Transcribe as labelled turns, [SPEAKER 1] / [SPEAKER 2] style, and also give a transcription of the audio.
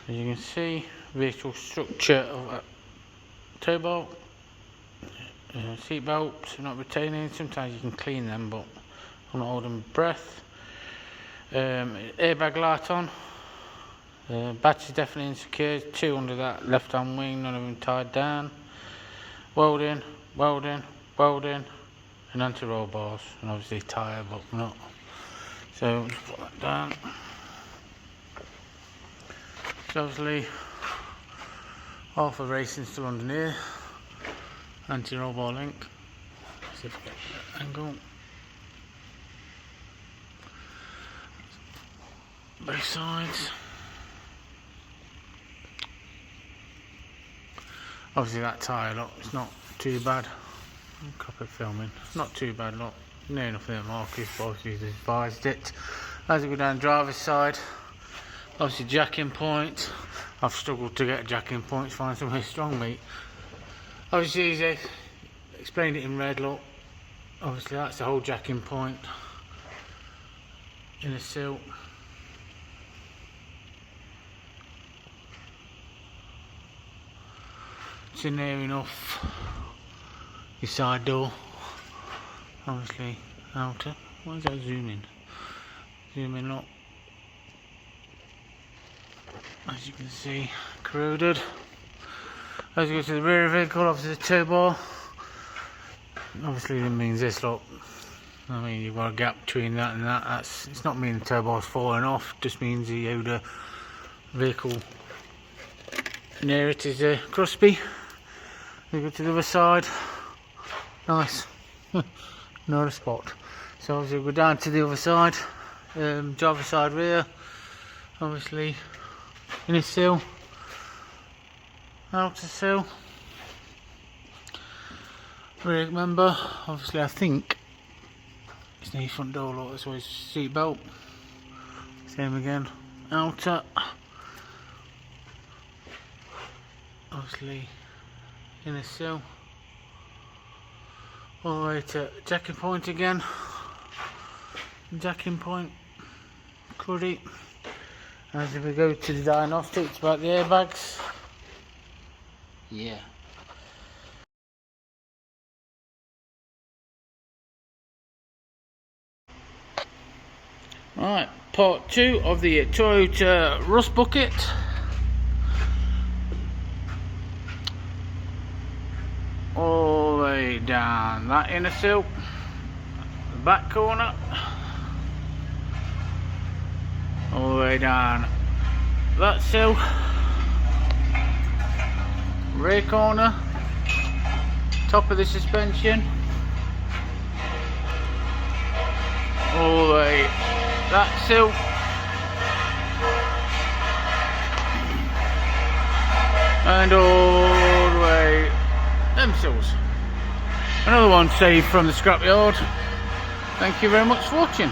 [SPEAKER 1] As you can see, vehicle structure of a tow bolt, seat belts are not retaining. Sometimes you can clean them, but I'm not holding my breath. Airbag light on. Battery's definitely insecure. 2 under that left hand wing, none of them tied down. Welding, and anti-roll bars, and obviously tyre, but not. So just put that down. So obviously half of racing still underneath. Anti-roll bar link. See if we get that angle. Both sides. Obviously that tyre, look, it's not too bad. Copper filming, it's not too bad, look. Near enough there markers, but obviously he's advised it. As we go down driver's side, obviously jacking point. I've struggled to get a jacking point to find somewhere strong, mate. Obviously he's explained it in red, look. Obviously that's the whole jacking point in a sill. It's in near enough your side door, obviously outer. Why is that zooming? Zoom in, look. As you can see, corroded. As you go to the rear of the vehicle, obviously the tow bar. Obviously that means this, look. I mean, you've got a gap between that and that. It's not meaning the tow bar's falling off, just means the outer vehicle near it is crispy. We go to the other side. Nice. Not a spot. So obviously we go down to the other side. Driver side rear. Obviously inner sill. Outer sill. Rear member. Obviously I think it's near front door, look, that's always seat belt. Same again. Outer. Obviously inner sill, all the way to jacking point again. Jacking point, cruddy. As we go to the diagnostics about the airbags, yeah. Right, part 2 of the Toyota rust bucket. All the way down that inner sill, the back corner, all the way down that sill, rear corner, top of the suspension, all the way that sill, and all the way them sills. Another one saved from the scrapyard. Thank you very much for watching.